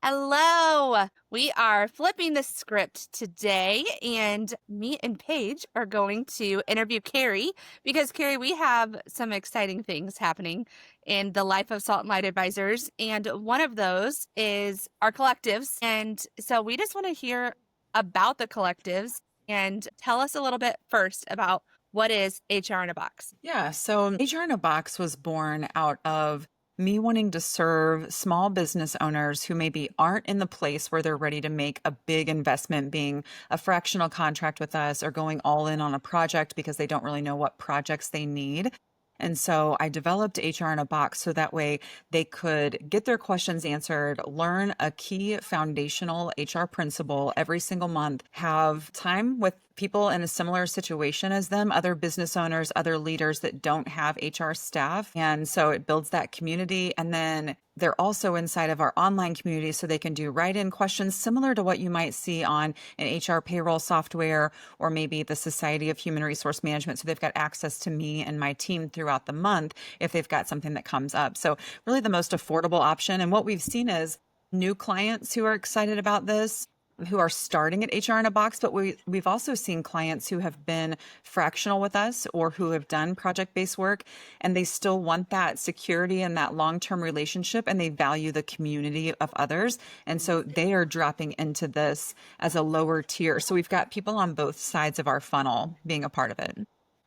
Hello. We are flipping the script today, and me and Paige are going to interview Kerri because, Kerri, we have some exciting things happening in the life of Salt and Light Advisors. And one of those is our collectives. And so we just want to hear about the collectives and tell us a little bit first about what is HR in a Box. Yeah, so HR in a Box was born out of me wanting to serve small business owners who maybe aren't in the place where they're ready to make a big investment, being a fractional contract with us or going all in on a project because they don't really know what projects they need. And so I developed HR in a Box so that way they could get their questions answered, learn a key foundational HR principle every single month, have time with people in a similar situation as them, other business owners, other leaders that don't have HR staff. And so it builds that community. And then they're also inside of our online community so they can do write-in questions similar to what you might see on an HR payroll software or maybe the Society of Human Resource Management. So they've got access to me and my team throughout the month if they've got something that comes up. So really the most affordable option. And what we've seen is new clients who are excited about this, who are starting at HR in a Box, but we've also seen clients who have been fractional with us or who have done project-based work, and they still want that security and that long-term relationship, and they value the community of others. And so they are dropping into this as a lower tier. So we've got people on both sides of our funnel being a part of it.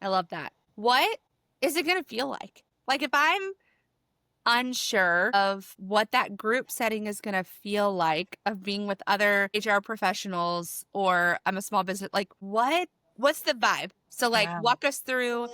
I love that. What is it going to feel like? Like if I'm unsure of what that group setting is going to feel like of being with other HR professionals, or I'm a small business, like what's the vibe? So like Yeah. walk us through.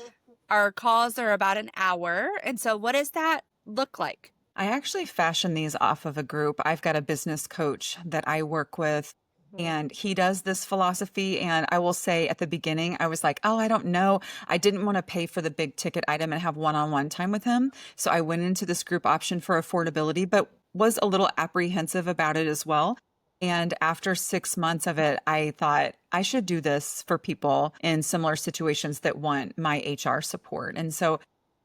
Our calls are about an hour. And so what does that look like? I actually fashion these off of a group. I've got a business coach that I work with, and he does this philosophy. And I will say at the beginning, I was like, oh, I don't know. I didn't want to pay for the big ticket item and have one-on-one time with him. So I went into this group option for affordability, but was a little apprehensive about it as well. And after 6 months of it, I thought I should do this for people in similar situations that want my HR support. And so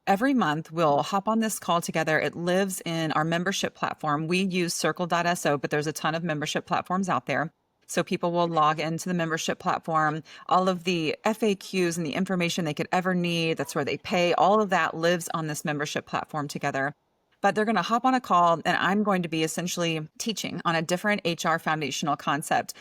every month, we'll hop on this call together. It lives in our membership platform. We use circle.so, but there's a ton of membership platforms out there. So people will log into the membership platform. All of the FAQs and the information they could ever need, that's where they pay, all of that lives on this membership platform together. But they're going to hop on a call, and I'm going to be essentially teaching on a different HR foundational concept.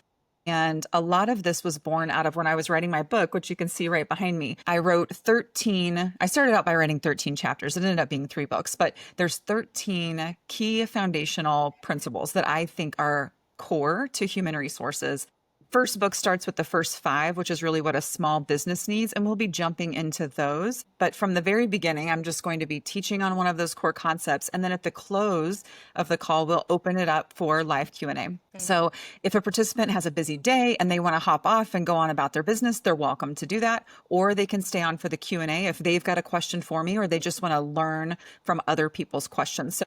And a lot of this was born out of when I was writing my book, which you can see right behind me. I started out by writing 13 chapters. It ended up being 3 books, but there's 13 key foundational principles that I think are core to human resources. First book starts with the first 5, which is really what a small business needs, and we'll be jumping into those. But from the very beginning, I'm just going to be teaching on one of those core concepts, and then at the close of the call, we'll open it up for live Q&A. So if a participant has a busy day and they want to hop off and go on about their business, they're welcome to do that, or they can stay on for the Q&A if they've got a question for me or they just want to learn from other people's questions. So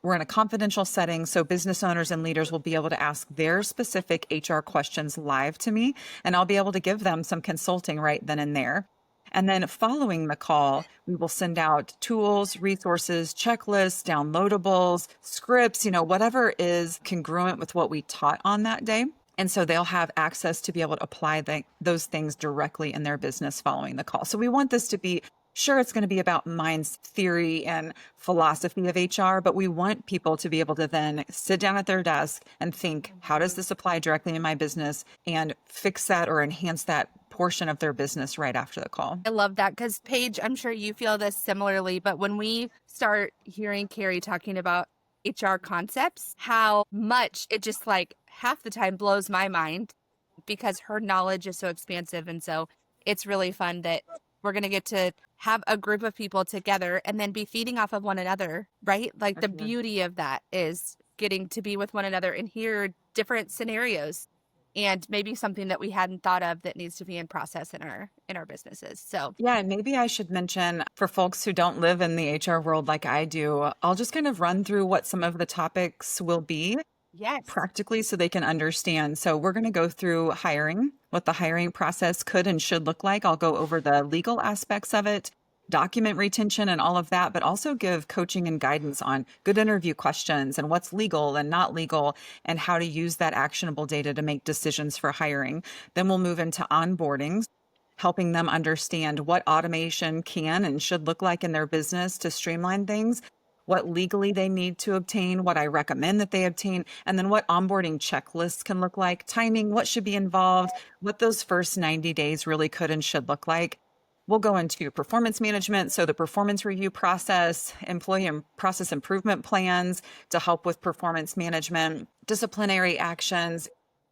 we're in a confidential setting, so business owners and leaders will be able to ask their specific HR questions live to me, and I'll be able to give them some consulting right then and there. And then following the call, we will send out tools, resources, checklists, downloadables, scripts, whatever is congruent with what we taught on that day. And so they'll have access to be able to apply those things directly in their business following the call. So we want this to be sure, it's going to be about mind's theory and philosophy of HR, but we want people to be able to then sit down at their desk and think, how does this apply directly in my business, and fix that or enhance that portion of their business right after the call. I love that because, Paige, I'm sure you feel this similarly, but when we start hearing Kerri talking about HR concepts, how much it just like half the time blows my mind because her knowledge is so expansive. And so it's really fun that we're going to get to have a group of people together and then be feeding off of one another, right? Like the beauty of that is getting to be with one another and hear different scenarios and maybe something that we hadn't thought of that needs to be in process in our businesses. So yeah, and maybe I should mention for folks who don't live in the HR world like I do, I'll just kind of run through what some of the topics will be. yes, Practically so they can understand. So we're going to go through hiring, what the hiring process could and should look like. I'll go over the legal aspects of it, document retention and all of that, but also give coaching and guidance on good interview questions and what's legal and not legal and how to use that actionable data to make decisions for hiring. Then we'll move into onboarding, helping them understand what automation can and should look like in their business to streamline things, what legally they need to obtain, what I recommend that they obtain, and then what onboarding checklists can look like, timing, what should be involved, what those first 90 days really could and should look like. We'll go into performance management, so the performance review process, employee and process improvement plans to help with performance management, disciplinary actions.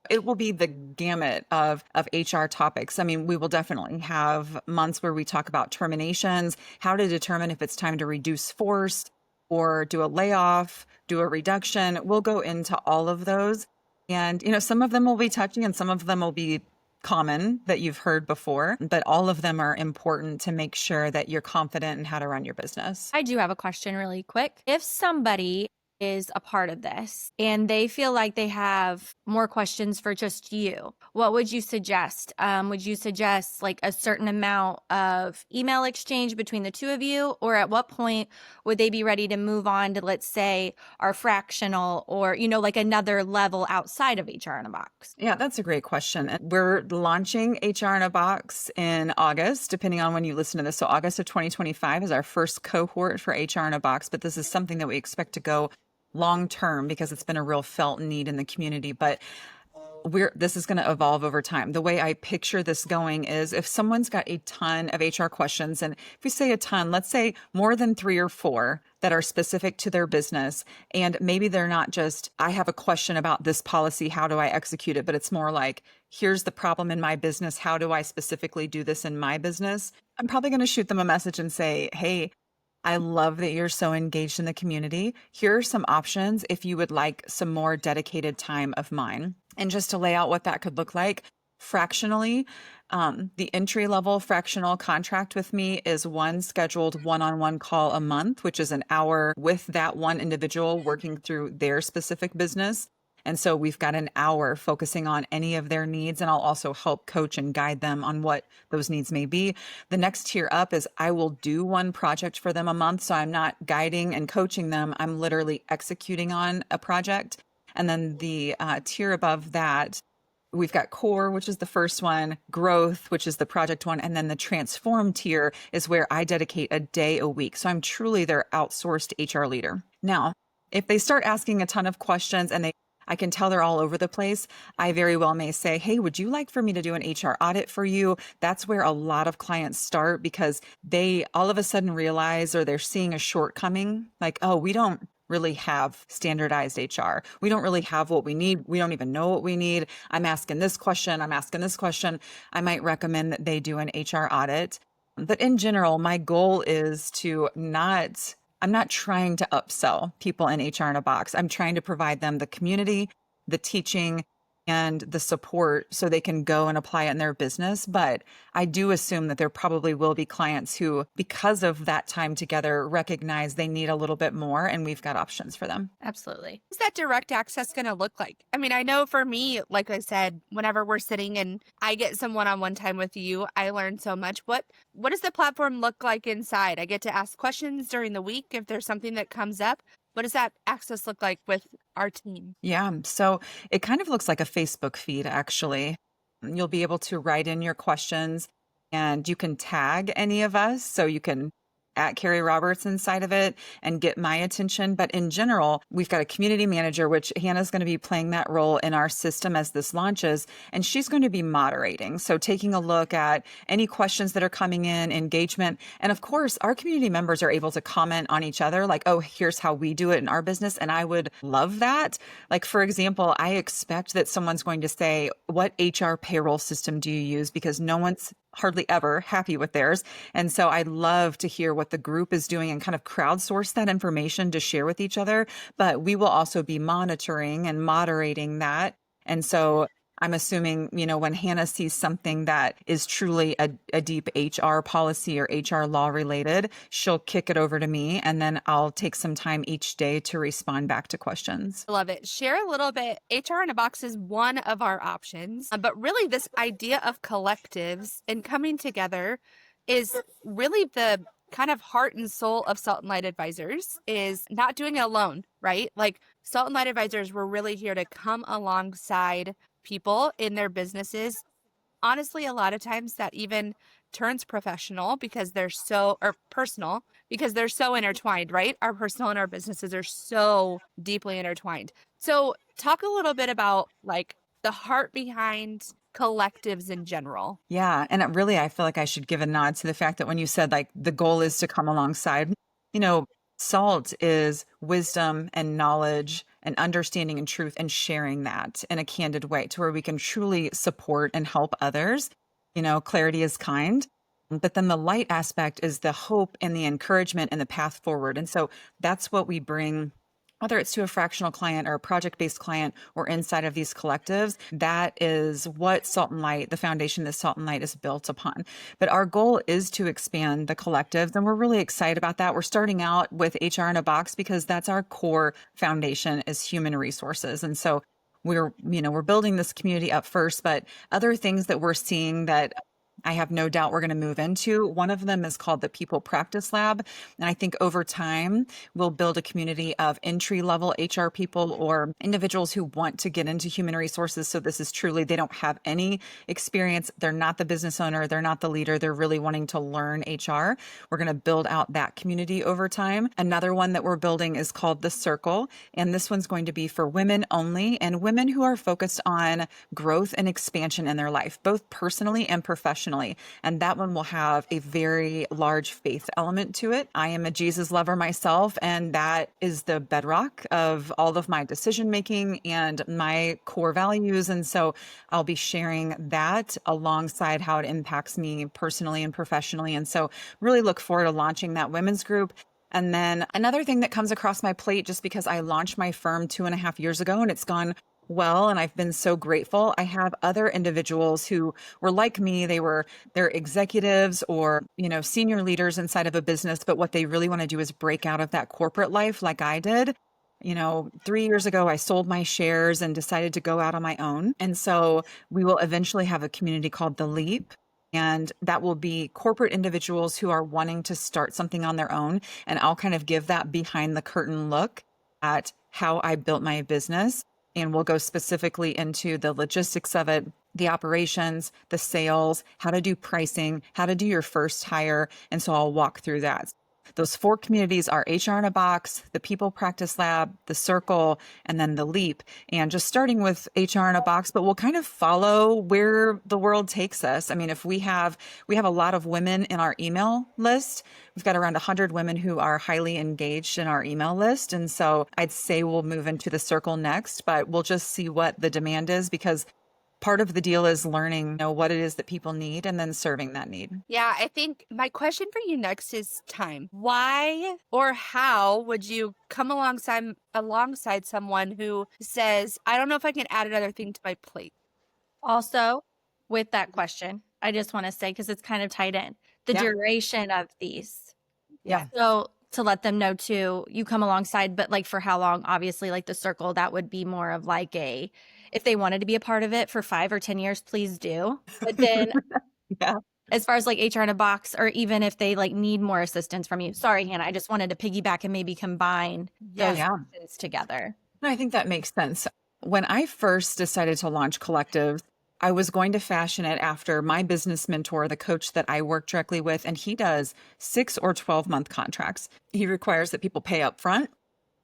It will be the gamut of HR topics. I mean, we will definitely have months where we talk about terminations, how to determine if it's time to reduce force or do a layoff, do a reduction. We'll go into all of those. And, some of them will be touchy and some of them will be common that you've heard before, but all of them are important to make sure that you're confident in how to run your business. I do have a question really quick. If somebody is a part of this and they feel like they have more questions for just you, what would you suggest? Would you suggest like a certain amount of email exchange between the two of you? Or at what point would they be ready to move on to, let's say, our fractional or, like another level outside of HR in a box? Yeah, that's a great question. We're launching HR in a Box in August, depending on when you listen to this. So August of 2025 is our first cohort for HR in a Box, but this is something that we expect to go long term because it's been a real felt need in the community. But this is going to evolve over time. The way I picture this going is if someone's got a ton of HR questions, and if we say a ton, let's say more than 3 or 4 that are specific to their business, and maybe they're not just, I have a question about this policy, how do I execute it? But it's more like, here's the problem in my business. How do I specifically do this in my business? I'm probably going to shoot them a message and say, hey, I love that you're so engaged in the community. Here are some options if you would like some more dedicated time of mine. And just to lay out what that could look like, fractionally, the entry level fractional contract with me is one scheduled one-on-one call a month, which is an hour with that one individual working through their specific business. And so we've got an hour focusing on any of their needs, and I'll also help coach and guide them on what those needs may be. The next tier up is I will do one project for them a month. So I'm not guiding and coaching them. I'm literally executing on a project. And then the tier above that, we've got core, which is the first one, growth, which is the project one. And then the transform tier is where I dedicate a day a week. So I'm truly their outsourced HR leader. Now, if they start asking a ton of questions and I can tell they're all over the place, I very well may say, hey, would you like for me to do an HR audit for you? That's where a lot of clients start because they all of a sudden realize or they're seeing a shortcoming like, oh, we don't really have standardized HR. We don't really have what we need. We don't even know what we need. I'm asking this question. I'm asking this question. I might recommend that they do an HR audit. But in general, my goal is I'm not trying to upsell people in HR in a Box. I'm trying to provide them the community, the teaching, and the support so they can go and apply it in their business. But I do assume that there probably will be clients who, because of that time together, recognize they need a little bit more, and we've got options for them. Absolutely. What's that direct access going to look like? I mean, I know for me, like I said, whenever we're sitting and I get some one-on-one time with you, I learn so much. What does the platform look like inside? I get to ask questions during the week if there's something that comes up. What does that access look like with our team? Yeah, so it kind of looks like a Facebook feed, actually. You'll be able to write in your questions and you can tag any of us. So you can at Kerri Roberts inside of it and get my attention. But in general, we've got a community manager, which Hannah's going to be playing that role in our system as this launches, and she's going to be moderating. So taking a look at any questions that are coming in, engagement. And of course, our community members are able to comment on each other like, oh, here's how we do it in our business. And I would love that. Like, for example, I expect that someone's going to say, what HR payroll system do you use? Because no one's hardly ever happy with theirs. And so I'd love to hear what the group is doing and kind of crowdsource that information to share with each other. But we will also be monitoring and moderating that. And so I'm assuming, when Hannah sees something that is truly a deep HR policy or HR law related, she'll kick it over to me and then I'll take some time each day to respond back to questions. Love it. Share a little bit. HR in a Box is one of our options, but really this idea of collectives and coming together is really the kind of heart and soul of Salt and Light Advisors is not doing it alone, right? Like Salt and Light Advisors, we're really here to come alongside people in their businesses. Honestly, a lot of times that even turns professional because they're so, or personal, because they're so intertwined, right? Our personal and our businesses are so deeply intertwined. So talk a little bit about like the heart behind collectives in general. Yeah. And really, I feel like I should give a nod to the fact that when you said like the goal is to come alongside, you know, SALT is wisdom and knowledge and understanding and truth and sharing that in a candid way to where we can truly support and help others. You know, clarity is kind. But then the light aspect is the hope and the encouragement and the path forward. And so that's what we bring, whether it's to a fractional client or a project-based client or inside of these collectives. That is what Salt and Light, the foundation that Salt and Light is built upon. But our goal is to expand the collectives, and we're really excited about that. We're starting out with HR in a Box because that's our core foundation is human resources. And so we're building this community up first, but other things that we're seeing that I have no doubt we're going to move into. One of them is called the People Practice Lab. And I think over time, we'll build a community of entry-level HR people or individuals who want to get into human resources. So this is truly, they don't have any experience. They're not the business owner. They're not the leader. They're really wanting to learn HR. We're going to build out that community over time. Another one that we're building is called The Circle. And this one's going to be for women only and women who are focused on growth and expansion in their life, both personally and professionally. And that one will have a very large faith element to it. I am a Jesus lover myself, and that is the bedrock of all of my decision making and my core values. And so I'll be sharing that alongside how it impacts me personally and professionally. And so really look forward to launching that women's group. And then another thing that comes across my plate, just because I launched my firm 2.5 years ago and it's gone well, and I've been so grateful. I have other individuals who were like me. They're executives or, senior leaders inside of a business, but what they really want to do is break out of that corporate life like I did. 3 years ago, I sold my shares and decided to go out on my own. And so we will eventually have a community called The Leap. And that will be corporate individuals who are wanting to start something on their own. And I'll kind of give that behind the curtain look at how I built my business. And we'll go specifically into the logistics of it, the operations, the sales, how to do pricing, how to do your first hire. And so I'll walk through that. Those 4 communities are HR in a Box, the People Practice Lab, the Circle, and then the Leap. And just starting with HR in a Box, but we'll kind of follow where the world takes us. I mean, if we have a lot of women in our email list. We've got around 100 women who are highly engaged in our email list. And so I'd say we'll move into the Circle next, but we'll just see what the demand is, because part of the deal is learning, what it is that people need and then serving that need. Yeah, I think my question for you next is time. Why or how would you come alongside someone who says, I don't know if I can add another thing to my plate? Also, with that question, I just want to say, because it's kind of tied in, the duration of these. Yeah. So to let them know too, you come alongside, but like for how long? Obviously, like the Circle, that would be more of like if they wanted to be a part of it for 5 or 10 years, please do. But then as far as like HR in a Box, or even if they like need more assistance from you. Sorry, Hannah, I just wanted to piggyback and maybe combine those things together. No, I think that makes sense. When I first decided to launch Collective, I was going to fashion it after my business mentor, the coach that I work directly with, and he does 6 or 12-month contracts. He requires that people pay up front,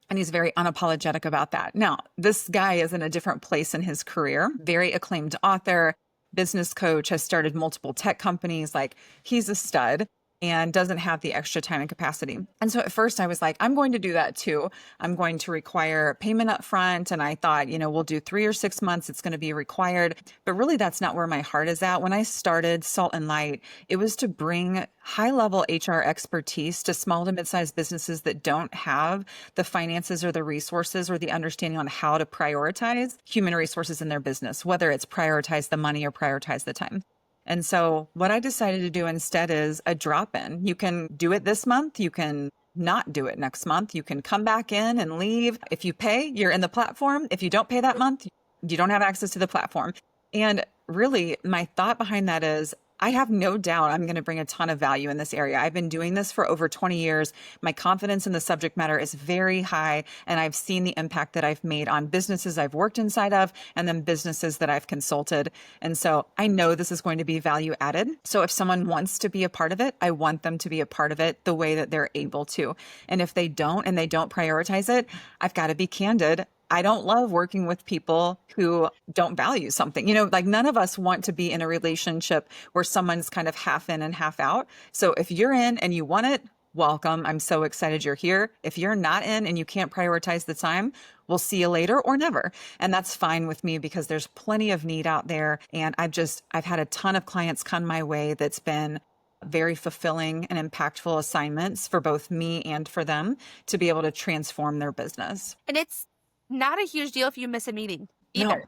and he's very unapologetic about that. Now, this guy is in a different place in his career, very acclaimed author, business coach, has started multiple tech companies. Like, he's a stud and doesn't have the extra time and capacity. And so at first I was like, I'm going to do that too. I'm going to require payment up front. And I thought, we'll do 3 or 6 months. It's going to be required. But really, that's not where my heart is at. When I started Salt and Light, it was to bring high-level HR expertise to small to mid-sized businesses that don't have the finances or the resources or the understanding on how to prioritize human resources in their business, whether it's prioritize the money or prioritize the time. And so what I decided to do instead is a drop-in. You can do it this month. You can not do it next month. You can come back in and leave. If you pay, you're in the platform. If you don't pay that month, you don't have access to the platform. And really, my thought behind that is I have no doubt I'm going to bring a ton of value in this area. I've been doing this for over 20 years. My confidence in the subject matter is very high, and I've seen the impact that I've made on businesses I've worked inside of and then businesses that I've consulted. And so I know this is going to be value added. So if someone wants to be a part of it, I want them to be a part of it the way that they're able to. And if they don't and they don't prioritize it, I've got to be candid. I don't love working with people who don't value something. Like none of us want to be in a relationship where someone's kind of half in and half out. So if you're in and you want it, welcome. I'm so excited you're here. If you're not in and you can't prioritize the time, we'll see you later or never. And that's fine with me because there's plenty of need out there. And I've had a ton of clients come my way that's been very fulfilling and impactful assignments for both me and for them to be able to transform their business. And it's not a huge deal if you miss a meeting No. either.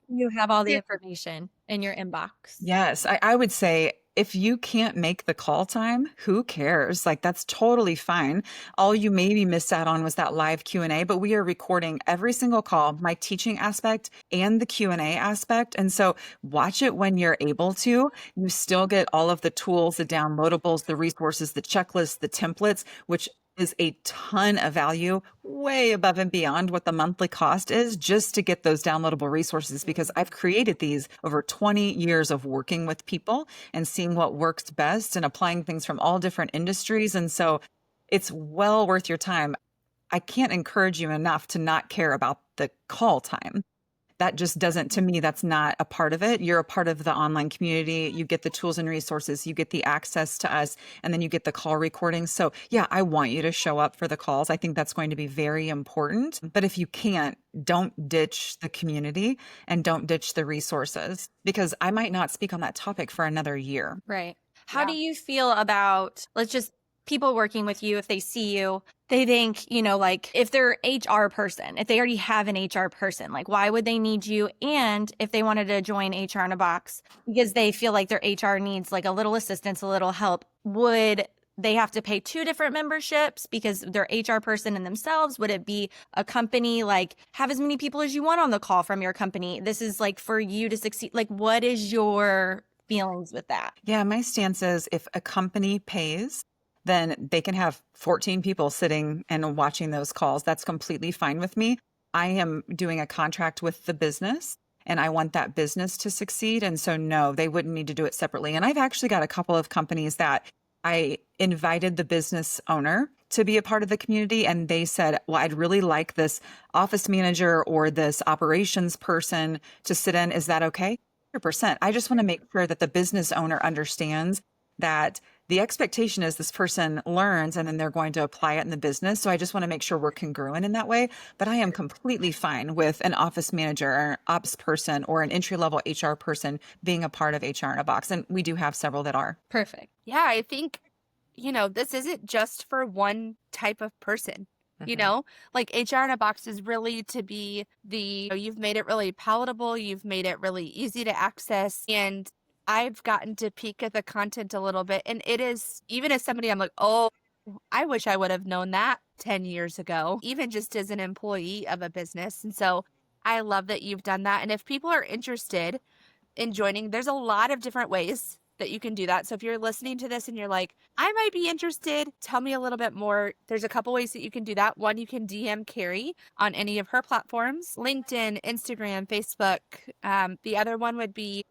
You have all the information in your inbox. Yes, I would say if you can't make the call time, who cares? Like that's totally fine. All you maybe missed out on was that live Q&A, but we are recording every single call, my teaching aspect and the Q&A aspect. And so watch it when you're able to. You still get all of the tools, the downloadables, the resources, the checklists, the templates, which is a ton of value, way above and beyond what the monthly cost is just to get those downloadable resources, because I've created these over 20 years of working with people and seeing what works best and applying things from all different industries. And so it's well worth your time. I can't encourage you enough to not care about the call time. That just doesn't, to me, that's not a part of it. You're a part of the online community. You get the tools and resources, you get the access to us, and then you get the call recordings. So yeah, I want you to show up for the calls. I think that's going to be very important. But if you can't, don't ditch the community and don't ditch the resources, because I might not speak on that topic for another year. Right. How Yeah. do you feel about, let's just people working with you, if they see you, they think, like if they're HR person, if they already have an HR person, like why would they need you? And if they wanted to join HR in a Box because they feel like their HR needs like a little assistance, a little help, would they have to pay 2 different memberships because they're HR person and themselves? Would it be a company like have as many people as you want on the call from your company? This is like for you to succeed. Like what is your feelings with that? Yeah, my stance is if a company pays, then they can have 14 people sitting and watching those calls. That's completely fine with me. I am doing a contract with the business and I want that business to succeed. And so no, they wouldn't need to do it separately. And I've actually got a couple of companies that I invited the business owner to be a part of the community. And they said, well, I'd really like this office manager or this operations person to sit in. Is that okay? 100%. I just want to make sure that the business owner understands that the expectation is this person learns and then they're going to apply it in the business. So I just want to make sure we're congruent in that way. But I am completely fine with an office manager or an ops person or an entry-level HR person being a part of HR in a Box. And we do have several that are. Perfect. Yeah, I think, this isn't just for one type of person. Like HR in a Box is really to be you've made it really palatable. You've made it really easy to access. And I've gotten to peek at the content a little bit. And it is, even as somebody, I'm like, oh, I wish I would have known that 10 years ago, even just as an employee of a business. And so I love that you've done that. And if people are interested in joining, there's a lot of different ways that you can do that. So if you're listening to this and you're like, I might be interested, tell me a little bit more. There's a couple ways that you can do that. One, you can DM Kerri on any of her platforms, LinkedIn, Instagram, Facebook. The other one would be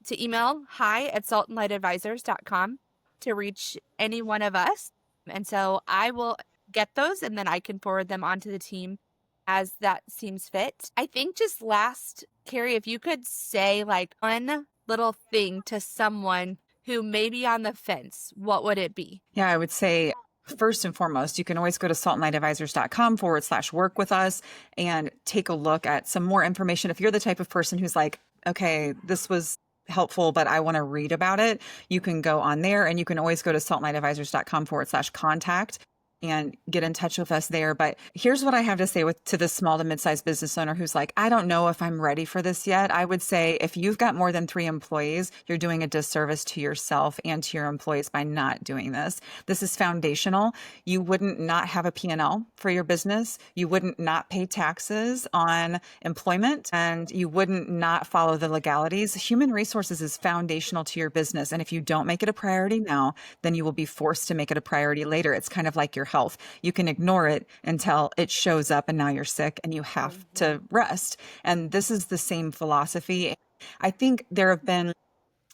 to email hi@saltandlightadvisors.com to reach any one of us. And so I will get those and then I can forward them onto the team as that seems fit. I think just last, Kerri, if you could say like one little thing to someone who may be on the fence, what would it be? Yeah, I would say first and foremost, you can always go to saltandlightadvisors.com/work with us and take a look at some more information. If you're the type of person who's like, okay, this was helpful, but I want to read about it, you can go on there and you can always go to saltandlightadvisors.com/contact. and get in touch with us there. But here's what I have to say to the small to mid-sized business owner who's like, I don't know if I'm ready for this yet. I would say if you've got more than 3 employees, you're doing a disservice to yourself and to your employees by not doing this. This is foundational. You wouldn't not have a P&L for your business. You wouldn't not pay taxes on employment, and you wouldn't not follow the legalities. Human resources is foundational to your business. And if you don't make it a priority now, then you will be forced to make it a priority later. It's kind of like your health. You can ignore it until it shows up and now you're sick and you have to rest. And this is the same philosophy. I think there have been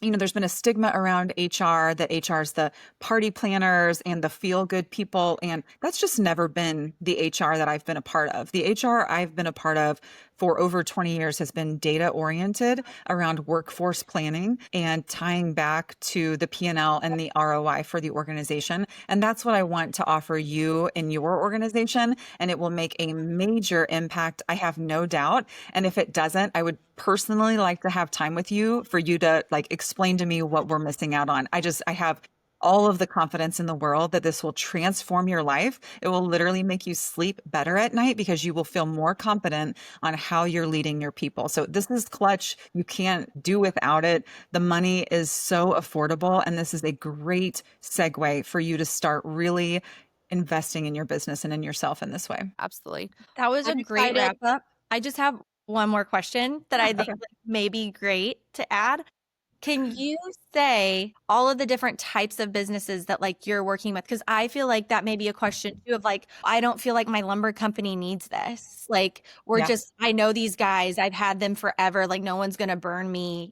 there's been a stigma around HR that HR is the party planners and the feel good people. And that's just never been the HR that I've been a part of. The HR I've been a part of for over 20 years has been data oriented around workforce planning and tying back to the P&L and the ROI for the organization. And that's what I want to offer you in your organization. And it will make a major impact, I have no doubt. And if it doesn't, I would personally like to have time with you for you to explain to me what we're missing out on. I have all of the confidence in the world that this will transform your life. It will literally make you sleep better at night because you will feel more confident on how you're leading your people. So this is clutch. You can't do without it. The money is so affordable. And this is a great segue for you to start really investing in your business and in yourself in this way. Absolutely. That was I'm a great excited. wrap up. I just have one more question that I think may be great to add. Can you say all of the different types of businesses that you're working with? Because I feel like that may be a question too of I don't feel like my lumber company needs this. I know these guys, I've had them forever. No one's going to burn me,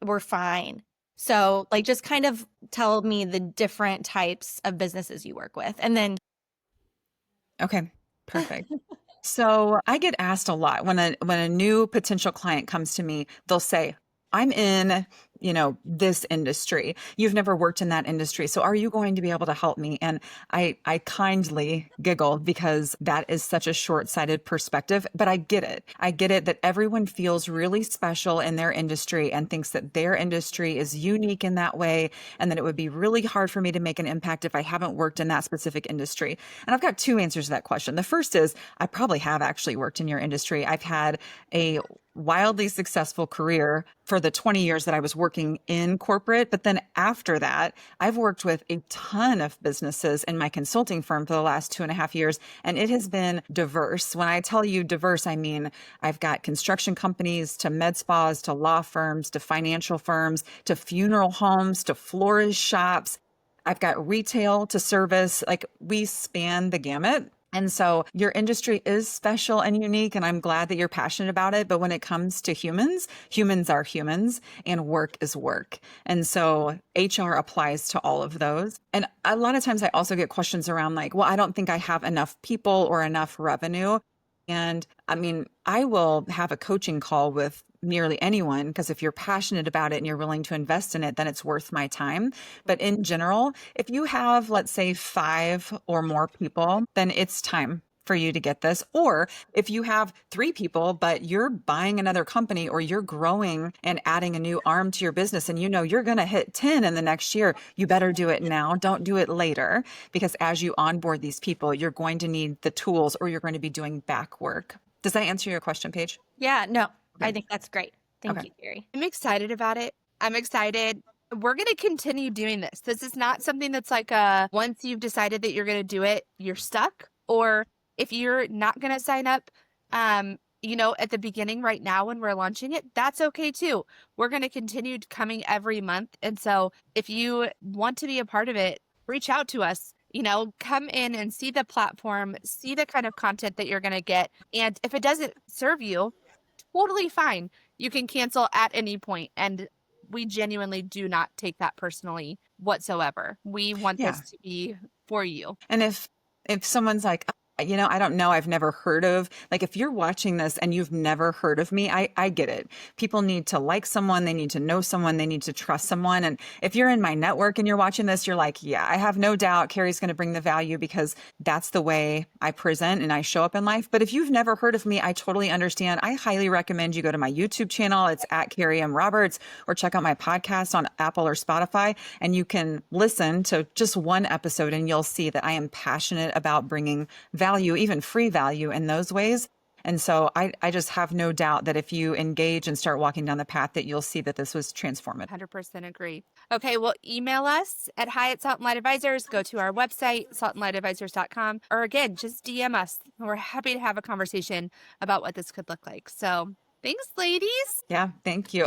we're fine. So just kind of tell me the different types of businesses you work with. And then. Okay, perfect. So I get asked a lot when a new potential client comes to me, they'll say, I'm in, this industry. You've never worked in that industry. So are you going to be able to help me? And I kindly giggle because that is such a short-sighted perspective, but I get it. I get it that everyone feels really special in their industry and thinks that their industry is unique in that way. And that it would be really hard for me to make an impact if I haven't worked in that specific industry. And I've got 2 answers to that question. The first is I probably have actually worked in your industry. I've had a wildly successful career for the 20 years that I was working in corporate. But then after that, I've worked with a ton of businesses in my consulting firm for the last 2.5 years. And it has been diverse. When I tell you diverse, I mean, I've got construction companies to med spas, to law firms, to financial firms, to funeral homes, to florist shops. I've got retail to service. We span the gamut. And so your industry is special and unique, and I'm glad that you're passionate about it. But when it comes to humans, humans are humans and work is work. And so HR applies to all of those. And a lot of times I also get questions around well, I don't think I have enough people or enough revenue. And I mean, I will have a coaching call with nearly anyone because if you're passionate about it and you're willing to invest in it, then it's worth my time. But in general, if you have, let's say, 5 or more people, then it's time for you to get this. Or if you have 3 people, but you're buying another company or you're growing and adding a new arm to your business and you're going to hit 10 in the next year, you better do it now. Don't do it later, because as you onboard these people, you're going to need the tools or you're going to be doing back work. Does that answer your question, Paige? Yeah, no, Okay. I think that's great. Thank Okay. you, Kerri. I'm excited about it. I'm excited. We're going to continue doing this. This is not something that's once you've decided that you're going to do it, you're stuck. Or if you're not going to sign up, at the beginning right now when we're launching it, that's okay too. We're going to continue coming every month. And so if you want to be a part of it, reach out to us. Come in and see the platform, see the kind of content that you're going to get. And if it doesn't serve you, totally fine. You can cancel at any point. And we genuinely do not take that personally whatsoever. We want Yeah. this to be for you. And if someone's like, I don't know. I've never heard of, like, if you're watching this and you've never heard of me, I get it. People need to like someone, they need to know someone, they need to trust someone. And if you're in my network and you're watching this, you're like, yeah, I have no doubt Kerri's going to bring the value because that's the way I present and I show up in life. But if you've never heard of me, I totally understand. I highly recommend you go to my YouTube channel. It's at Kerri M. Roberts, or check out my podcast on Apple or Spotify, and you can listen to just one episode and you'll see that I am passionate about bringing value, even free value in those ways. And so I just have no doubt that if you engage and start walking down the path, that you'll see that this was transformative. 100% agree. Okay, well, email us at hi@saltandlightadvisors. Go to our website, saltandlightadvisors.com, or again, just DM us. We're happy to have a conversation about what this could look like. So thanks, ladies. Yeah, thank you.